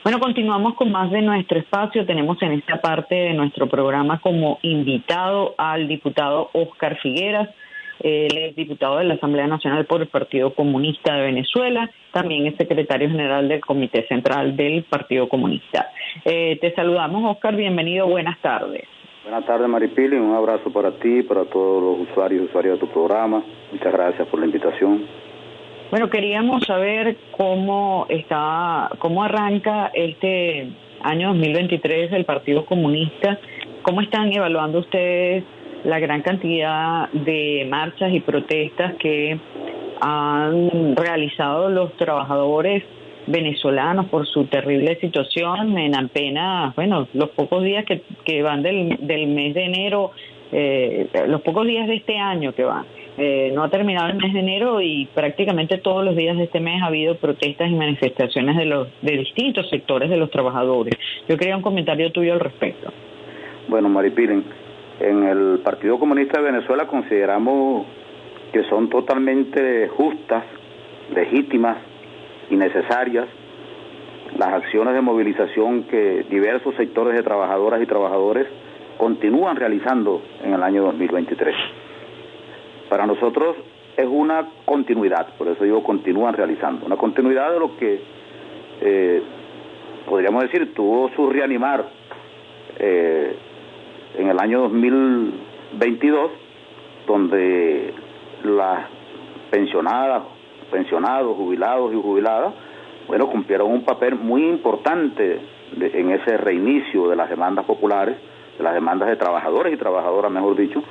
Bueno, continuamos con más de nuestro espacio. Tenemos en esta parte de nuestro programa como invitado al diputado Óscar Figueras. Él es diputado de la Asamblea Nacional por el Partido Comunista de Venezuela. También es secretario general del Comité Central del Partido Comunista. Te saludamos, Óscar. Bienvenido. Buenas tardes. Buenas tardes, Maripili. Un abrazo para ti, para todos los usuarios y usuarias de tu programa. Muchas gracias por la invitación. Bueno, queríamos saber cómo arranca este año 2023 del Partido Comunista. ¿Cómo están evaluando ustedes la gran cantidad de marchas y protestas que han realizado los trabajadores venezolanos por su terrible situación en apenas, los pocos días que van del mes de enero, los pocos días de este año que van? No ha terminado el mes de enero y prácticamente todos los días de este mes ha habido protestas y manifestaciones de distintos sectores de los trabajadores. Yo quería un comentario tuyo al respecto. Bueno, Maripilen, en el Partido Comunista de Venezuela consideramos que son totalmente justas, legítimas y necesarias las acciones de movilización que diversos sectores de trabajadoras y trabajadores continúan realizando en el año 2023. Para nosotros es una continuidad, por eso digo continúan realizando, una continuidad de lo que podríamos decir tuvo su reanimar en el año 2022, donde las pensionadas, pensionados, jubilados y jubiladas, cumplieron un papel muy importante en ese reinicio de las demandas populares, de las demandas de trabajadores y trabajadoras, mejor dicho,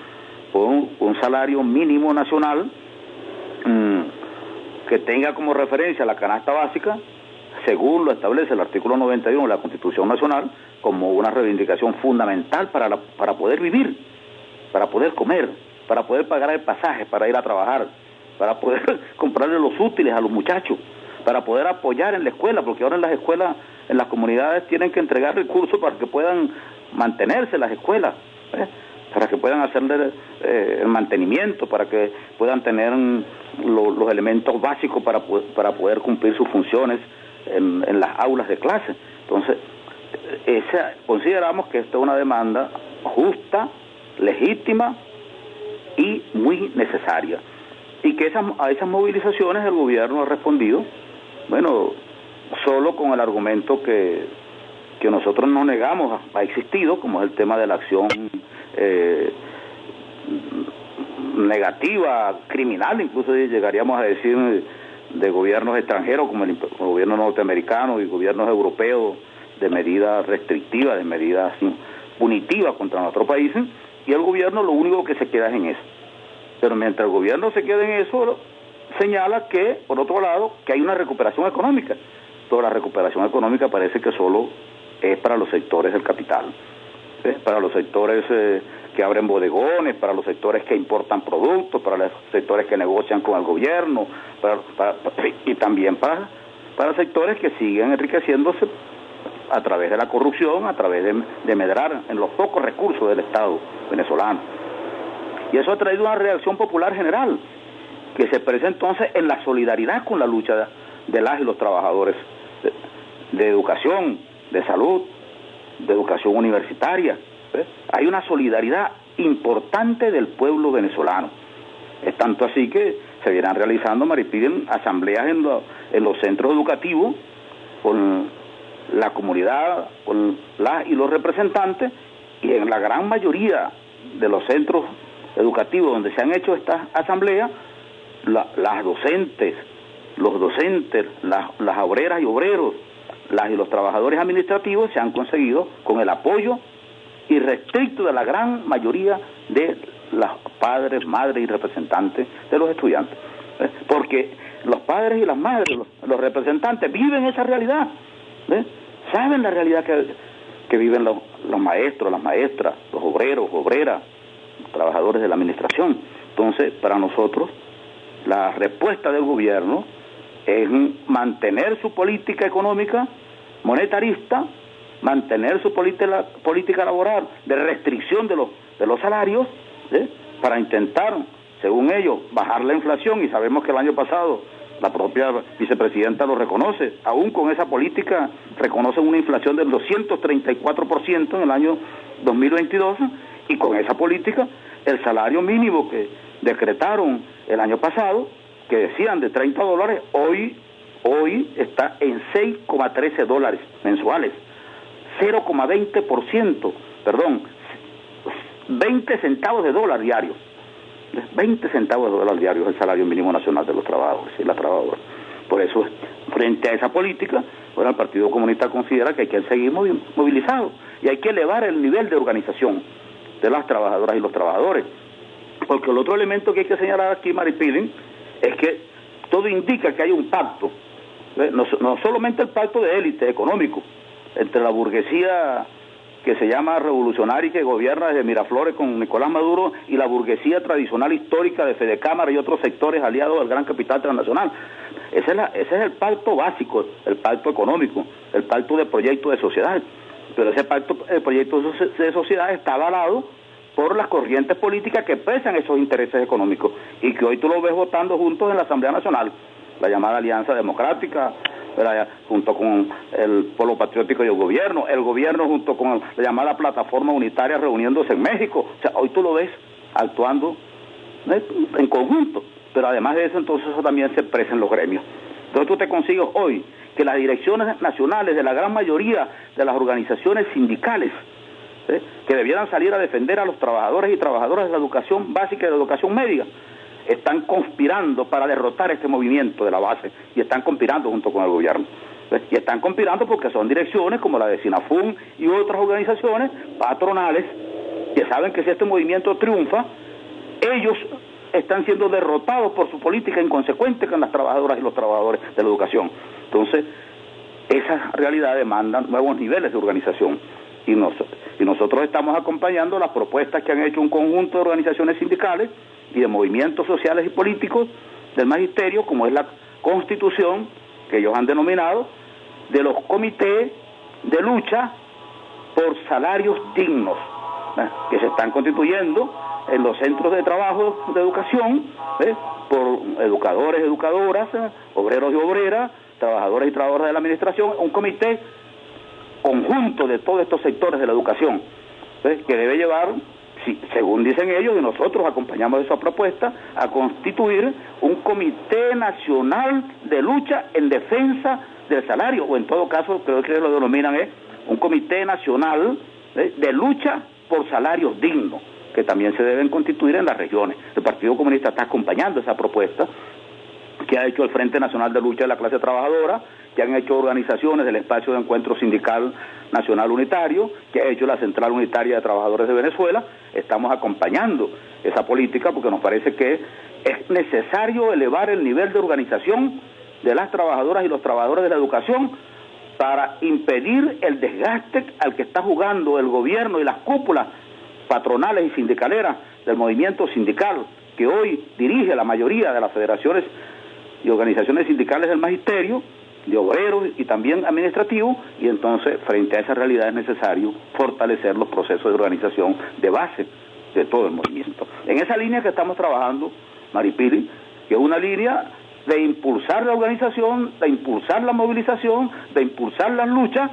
con un salario mínimo nacional que tenga como referencia la canasta básica, según lo establece el artículo 91 de la Constitución Nacional, como una reivindicación fundamental para poder vivir, para poder comer, para poder pagar el pasaje, para ir a trabajar, para poder comprarle los útiles a los muchachos, para poder apoyar en la escuela, porque ahora en las escuelas, en las comunidades tienen que entregar recursos para que puedan mantenerse las escuelas, para que puedan hacerle el mantenimiento, para que puedan tener los elementos básicos para poder cumplir sus funciones en las aulas de clase. Entonces, consideramos que esta es una demanda justa, legítima y muy necesaria, y que a esas movilizaciones el gobierno ha respondido, solo con el argumento que nosotros no negamos ha existido, como es el tema de la acción negativa, criminal, incluso llegaríamos a decir, de gobiernos extranjeros como el gobierno norteamericano y gobiernos europeos, de medidas restrictivas, de medidas punitivas contra nuestro país, y el gobierno lo único que se queda es en eso. Pero mientras el gobierno se queda en eso, señala que, por otro lado, que hay una recuperación económica. Pero la recuperación económica parece que solo es para los sectores del capital, para los sectores que abren bodegones, para los sectores que importan productos, para los sectores que negocian con el gobierno, y también para sectores que siguen enriqueciéndose a través de la corrupción, a través de medrar en los pocos recursos del Estado venezolano. Y eso ha traído una reacción popular general, que se expresa entonces en la solidaridad con la lucha de las y los trabajadores de educación, de salud, de educación universitaria. Hay una solidaridad importante del pueblo venezolano. Es tanto así que se vienen realizando, Maripiden, asambleas en los centros educativos con la comunidad, con las y los representantes, y en la gran mayoría de los centros educativos donde se han hecho estas asambleas, las docentes, los docentes, las obreras y obreros, las y los trabajadores administrativos se han conseguido con el apoyo irrestricto de la gran mayoría de los padres, madres y representantes de los estudiantes. Porque los padres y las madres, los representantes viven esa realidad, saben la realidad que viven los maestros, las maestras, los obreros, obreras, trabajadores de la administración. Entonces, para nosotros, la respuesta del gobierno es mantener su política económica monetarista, mantener su política laboral de restricción de los salarios, para intentar, según ellos, bajar la inflación, y sabemos que el año pasado la propia vicepresidenta lo reconoce, aún con esa política reconocen una inflación del 234% en el año 2022, y con esa política el salario mínimo que decretaron el año pasado, que decían de $30, hoy está en $6,13 mensuales, 0,20%, perdón, 20 centavos de dólar diarios. 20 centavos de dólar diarios es el salario mínimo nacional de los trabajadores y las trabajadoras. Por eso, frente a esa política, bueno, el Partido Comunista considera que hay que seguir movilizados y hay que elevar el nivel de organización de las trabajadoras y los trabajadores. Porque el otro elemento que hay que señalar aquí, Maripili, es que todo indica que hay un pacto, no solamente el pacto de élite económico entre la burguesía que se llama revolucionaria y que gobierna desde Miraflores con Nicolás Maduro, y la burguesía tradicional histórica de Fedecámara y otros sectores aliados del gran capital transnacional. Ese es el pacto básico, el pacto económico, el pacto de proyecto de sociedad. Pero ese pacto de proyecto de sociedad está avalado por las corrientes políticas que pesan esos intereses económicos y que hoy tú lo ves votando juntos en la Asamblea Nacional, la llamada Alianza Democrática, ¿verdad?, junto con el Polo Patriótico y el gobierno junto con la llamada Plataforma Unitaria reuniéndose en México. O sea, hoy tú lo ves actuando en conjunto, pero además de eso, entonces eso también se expresa en los gremios. Entonces tú te consigues hoy que las direcciones nacionales de la gran mayoría de las organizaciones sindicales, que debieran salir a defender a los trabajadores y trabajadoras de la educación básica y de la educación media, están conspirando para derrotar este movimiento de la base, y están conspirando junto con el gobierno. Y están conspirando porque son direcciones como la de Sinafún y otras organizaciones patronales que saben que si este movimiento triunfa, ellos están siendo derrotados por su política inconsecuente con las trabajadoras y los trabajadores de la educación. Entonces, esa realidad demanda nuevos niveles de organización. Y nosotros estamos acompañando las propuestas que han hecho un conjunto de organizaciones sindicales y de movimientos sociales y políticos del magisterio, como es la constitución que ellos han denominado de los comités de lucha por salarios dignos, que se están constituyendo en los centros de trabajo de educación, por educadores, educadoras, obreros y obreras, trabajadores y trabajadoras de la administración, un comité conjunto de todos estos sectores de la educación, que debe llevar, según dicen ellos, y nosotros acompañamos esa propuesta, a constituir un comité nacional de lucha en defensa del salario, o en todo caso, creo que lo denominan un comité nacional de lucha por salarios dignos, que también se deben constituir en las regiones. El Partido Comunista está acompañando esa propuesta que ha hecho el Frente Nacional de Lucha de la Clase Trabajadora, que han hecho organizaciones del Espacio de Encuentro Sindical Nacional Unitario, que ha hecho la Central Unitaria de Trabajadores de Venezuela. Estamos acompañando esa política porque nos parece que es necesario elevar el nivel de organización de las trabajadoras y los trabajadores de la educación para impedir el desgaste al que está jugando el gobierno y las cúpulas patronales y sindicaleras del movimiento sindical, que hoy dirige la mayoría de las federaciones y organizaciones sindicales del magisterio, de obreros y también administrativos, y entonces frente a esa realidad es necesario fortalecer los procesos de organización de base de todo el movimiento. En esa línea que estamos trabajando, Maripili, que es una línea de impulsar la organización, de impulsar la movilización, de impulsar las luchas,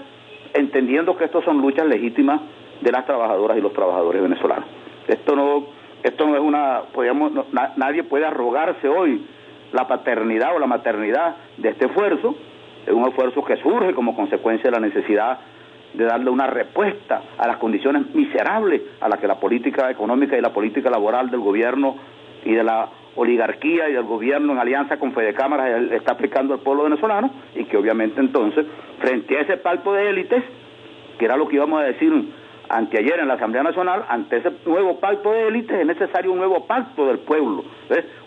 entendiendo que estas son luchas legítimas de las trabajadoras y los trabajadores venezolanos. Esto no es una, nadie puede arrogarse hoy la paternidad o la maternidad de este esfuerzo. Es un esfuerzo que surge como consecuencia de la necesidad de darle una respuesta a las condiciones miserables a las que la política económica y la política laboral del gobierno y de la oligarquía y del gobierno en alianza con Fedecámara está aplicando al pueblo venezolano, y que obviamente entonces, frente a ese pacto de élites, que era lo que íbamos a decir anteayer en la Asamblea Nacional, ante ese nuevo pacto de élites es necesario un nuevo pacto del pueblo,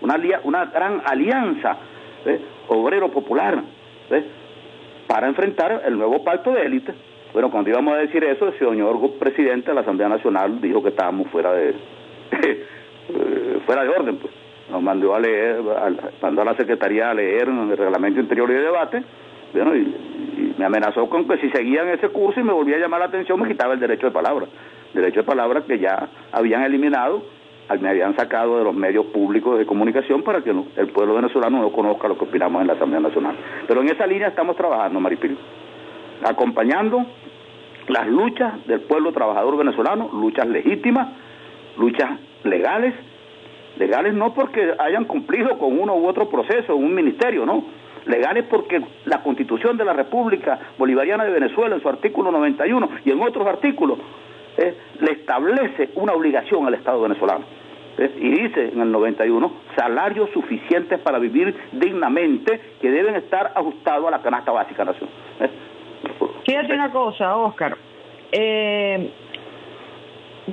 una gran alianza obrero popular, para enfrentar el nuevo pacto de élites. Bueno, cuando íbamos a decir eso, el señor presidente de la Asamblea Nacional dijo que estábamos fuera de orden, pues. Nos mandó a leer, mandó a la Secretaría a leer en el Reglamento Interior y de Debate, bueno, y me amenazó con que si seguían ese curso y me volvía a llamar la atención, me quitaba el derecho de palabra que ya habían eliminado, me habían sacado de los medios públicos de comunicación para que el pueblo venezolano no conozca lo que opinamos en la Asamblea Nacional. Pero en esa línea estamos trabajando, Maripili. acompañando las luchas del pueblo trabajador venezolano, luchas legítimas, luchas legales no porque hayan cumplido con uno u otro proceso en un ministerio, no, legales porque la Constitución de la República Bolivariana de Venezuela, en su artículo 91 y en otros artículos, le establece una obligación al Estado venezolano. Y dice en el 91, salarios suficientes para vivir dignamente que deben estar ajustados a la canasta básica nacional. Fíjate una cosa, Óscar.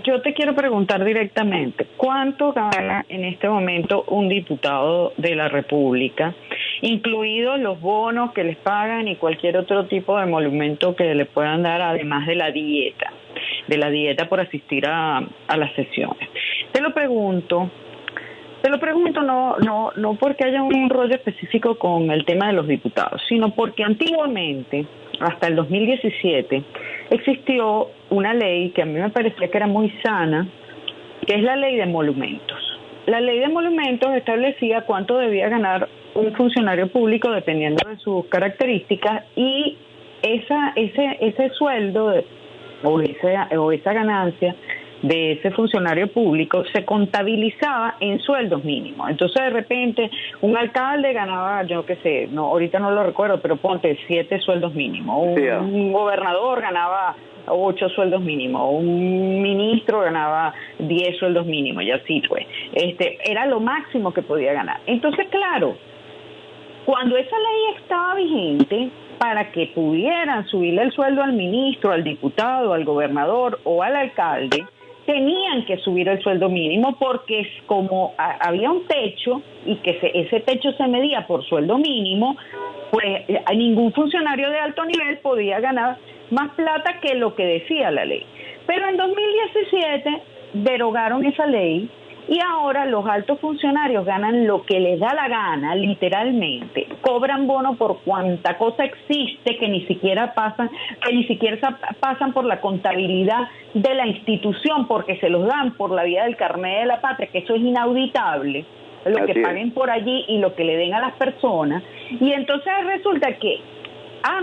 Yo te quiero preguntar directamente, ¿cuánto gana en este momento un diputado de la República, incluidos los bonos que les pagan y cualquier otro tipo de emolumento que le puedan dar, además de la dieta por asistir a las sesiones? Te lo pregunto no porque haya un rollo específico con el tema de los diputados, sino porque antiguamente, hasta el 2017, existió una ley que a mí me parecía que era muy sana, que es la ley de emolumentos. La ley de emolumentos establecía cuánto debía ganar un funcionario público dependiendo de sus características, y ese sueldo o esa ganancia de ese funcionario público se contabilizaba en sueldos mínimos. Entonces, de repente, un alcalde ganaba, yo qué sé, no, ahorita no lo recuerdo, pero ponte 7 sueldos mínimos. Un gobernador ganaba 8 sueldos mínimos. Un ministro ganaba 10 sueldos mínimos, y así fue. Era lo máximo que podía ganar. Entonces, claro, cuando esa ley estaba vigente, para que pudieran subirle el sueldo al ministro, al diputado, al gobernador o al alcalde, tenían que subir el sueldo mínimo, porque es como había un techo y que ese techo se medía por sueldo mínimo, pues ningún funcionario de alto nivel podía ganar más plata que lo que decía la ley. Pero en 2017 derogaron esa ley y ahora los altos funcionarios ganan lo que les da la gana, literalmente. Cobran bono por cuanta cosa existe que ni siquiera pasan por la contabilidad de la institución, porque se los dan por la vía del carnet de la patria, que eso es inauditable, lo que paguen por allí y lo que le den a las personas. Y entonces resulta que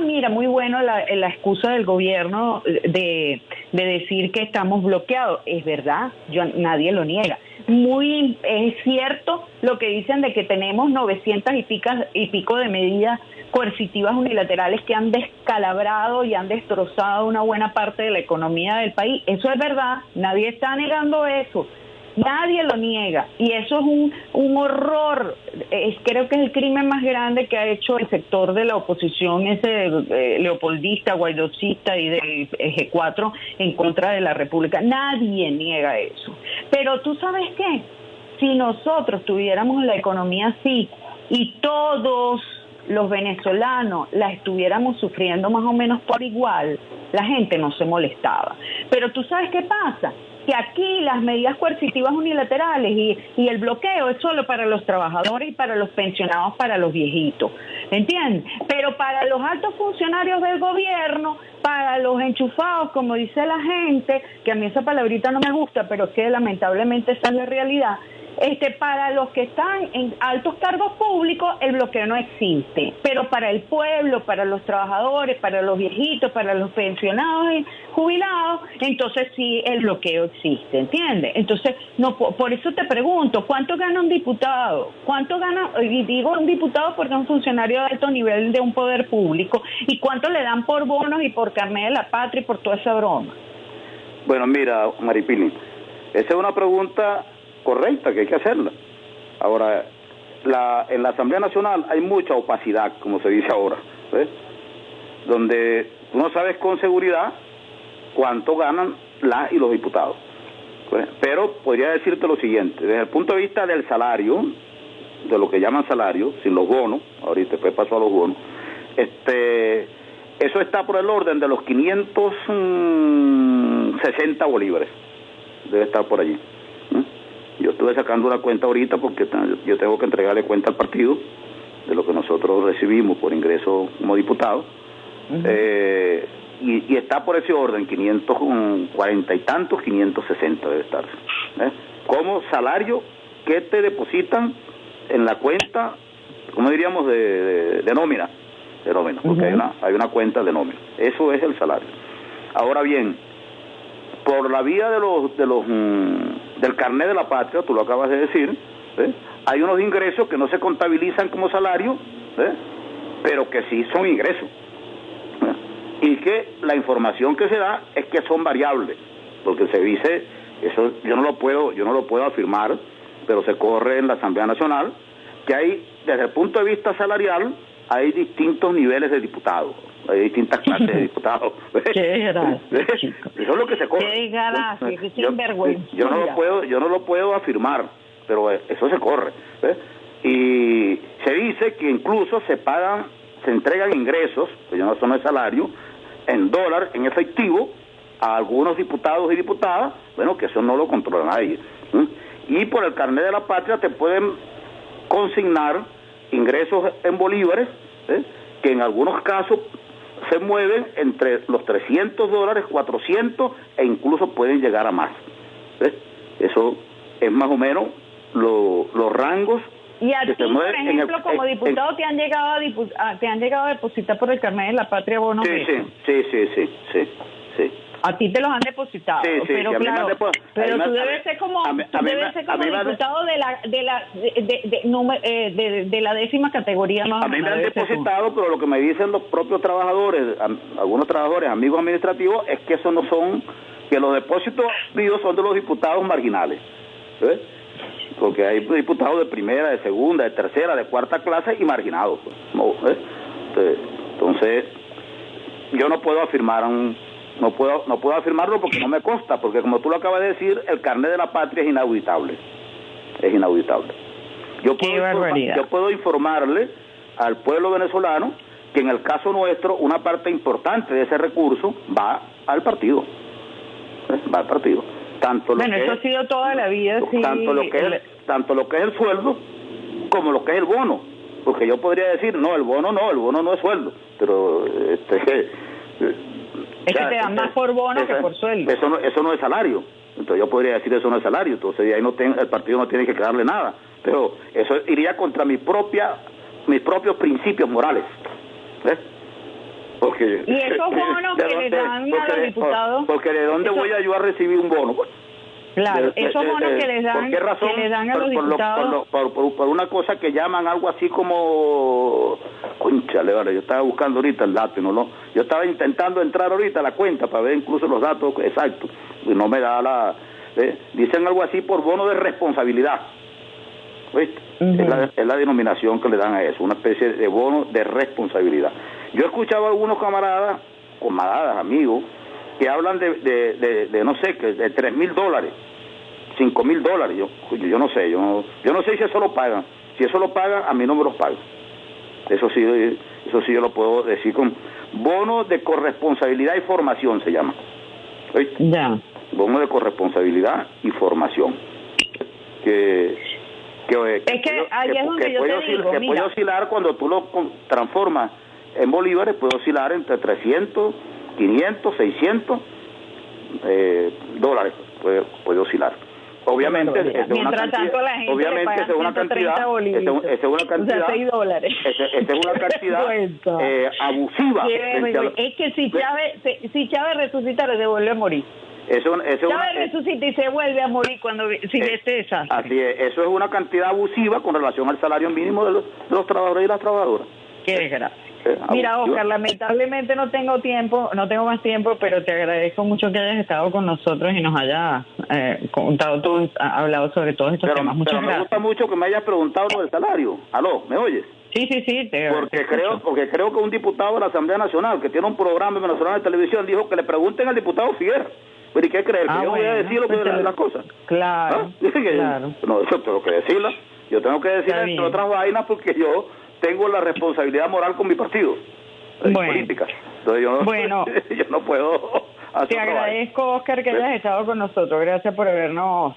mira, muy bueno la excusa del gobierno de decir que estamos bloqueados. Es verdad, nadie lo niega. Es cierto lo que dicen de que tenemos 900 y pico de medidas coercitivas unilaterales que han descalabrado y han destrozado una buena parte de la economía del país. Eso es verdad, nadie está negando eso. Nadie lo niega, y eso es un horror. Creo que es el crimen más grande que ha hecho el sector de la oposición, ese leopoldista, guaidocista y del G4 en contra de la República. Nadie niega eso. Pero ¿tú sabes qué? Si nosotros tuviéramos la economía así y todos los venezolanos la estuviéramos sufriendo más o menos por igual, la gente no se molestaba. Pero ¿tú sabes qué pasa? Que aquí las medidas coercitivas unilaterales y el bloqueo es solo para los trabajadores y para los pensionados, para los viejitos, ¿entiendes? Pero para los altos funcionarios del gobierno, para los enchufados, como dice la gente, que a mí esa palabrita no me gusta, pero es que lamentablemente esa es la realidad, para los que están en altos cargos públicos, el bloqueo no existe. Pero para el pueblo, para los trabajadores, para los viejitos, para los pensionados y jubilados, entonces sí el bloqueo existe, ¿entiendes? Entonces, no, por eso te pregunto, ¿cuánto gana un diputado? ¿Cuánto gana, y digo un diputado porque es un funcionario de alto nivel de un poder público, y cuánto le dan por bonos y por carnet de la patria y por toda esa broma? Bueno, mira, Maripili, esa es una pregunta correcta que hay que hacerla. Ahora, en la Asamblea Nacional hay mucha opacidad, como se dice ahora, ¿ves? Donde tú no sabes con seguridad cuánto ganan las y los diputados, ¿ves? Pero podría decirte lo siguiente: desde el punto de vista del salario, de lo que llaman salario, sin los bonos, ahorita después paso a los bonos, eso está por el orden de los 560 bolívares, debe estar por allí. Yo estuve sacando una cuenta ahorita porque yo tengo que entregarle cuenta al partido de lo que nosotros recibimos por ingreso como diputado. Y está por ese orden, 540 y tantos, 560 debe estar. Como salario que te depositan en la cuenta, como diríamos, de nómina. porque hay una cuenta de nómina. Eso es el salario. Ahora bien, por la vía del carnet de la patria, tú lo acabas de decir, hay unos ingresos que no se contabilizan como salario, pero que sí son ingresos, y que la información que se da es que son variables, porque se dice, eso yo no lo puedo afirmar, pero se corre en la Asamblea Nacional, que hay, desde el punto de vista salarial, hay distintos niveles de diputados, hay distintas clases de diputados. Qué gracia, chico. Eso es lo que se corre. Qué gracia, qué sinvergüenza. Yo no lo puedo afirmar, pero eso se corre. Y se dice que incluso se entregan ingresos, que ya no es salario, en dólar, en efectivo, a algunos diputados y diputadas, bueno, que eso no lo controla nadie. Y por el carnet de la patria te pueden consignar ingresos en bolívares, que en algunos casos se mueven entre los $300, 400, e incluso pueden llegar a más. Eso es más o menos los rangos. Y a ti, por ejemplo, como diputado, ¿te han llegado a depositar por el carnet de la patria bonos? Sí. A ti te los han depositado, pero claro, pero tú debes ser como diputado de la 10ª categoría más o menos. A mí me han depositado, pero lo que me dicen los propios trabajadores, algunos trabajadores, amigos administrativos, es que eso no son, que los depósitos míos son de los diputados marginales, porque hay diputados de primera, de segunda, de tercera, de cuarta clase y marginados. Entonces, yo no puedo afirmar no puedo afirmarlo porque no me consta, porque como tú lo acabas de decir, el carnet de la patria es inauditable. Yo puedo informarle al pueblo venezolano que en el caso nuestro una parte importante de ese recurso va al partido. Tanto lo que eso ha sido toda la vida, sí. Tanto lo que es el sueldo como lo que es el bono, porque yo podría decir, no, el bono no es sueldo, pero es que te dan más por bono que por sueldo. Eso no es salario. Entonces yo podría decir eso no es salario. Entonces ahí el partido no tiene que darle nada. Pero eso iría contra mis propios principios morales. Porque, ¿y esos bonos que le dan a los diputados? Porque ¿de dónde voy yo a recibir un bono? Claro, esos bonos que les dan, ¿por qué razón? Que le dan a los diputados. Por una cosa que llaman algo así como... Cónchale, vale, yo estaba buscando ahorita el dato, yo estaba intentando entrar ahorita a la cuenta para ver incluso los datos exactos, y no me da dicen algo así por bono de responsabilidad. ¿Viste? Es la denominación que le dan a eso, una especie de bono de responsabilidad. Yo he escuchado a algunos camaradas, amigos, que hablan de no sé, que de $3,000, $5,000. Yo no sé, yo no sé si eso lo pagan. Si eso lo pagan, a mí no me los pagan. Eso sí yo lo puedo decir con bono de corresponsabilidad y formación se llama. ¿Viste? Ya. Bono de corresponsabilidad y formación. Que ahí es donde yo te digo, puede oscilar cuando tú lo transformas en bolívares, puede oscilar entre 300, 500, 600 dólares, puede oscilar. Obviamente, mientras tanto la gente le paga 130 bolívares. Esa es una cantidad, o sea, $6. Esa es una cantidad abusiva. Es que si Chávez resucita, le devuelve a morir. Chávez resucita y se vuelve a morir si este desastre. Así es, eso es una cantidad abusiva con relación al salario mínimo de los trabajadores y las trabajadoras. Qué desgracia. Mira, Oscar, lamentablemente no tengo más tiempo, pero te agradezco mucho que hayas estado con nosotros y nos hayas hablado sobre todos estos temas. Muchas gracias. Me gusta mucho que me hayas preguntado lo del salario. ¿Aló? ¿Me oyes? Sí. Porque creo que un diputado de la Asamblea Nacional que tiene un programa en Venezolana de Televisión dijo que le pregunten al diputado Figuerer. ¿Pero y qué creer? ¿Que yo voy a decir lo que de las cosas? Claro. No, eso tengo que decirla. Yo tengo que decirla entre otras vainas porque yo tengo la responsabilidad moral con mi partido, política. Entonces yo no puedo hacer. Te agradezco, Oscar, que hayas estado con nosotros. Gracias por habernos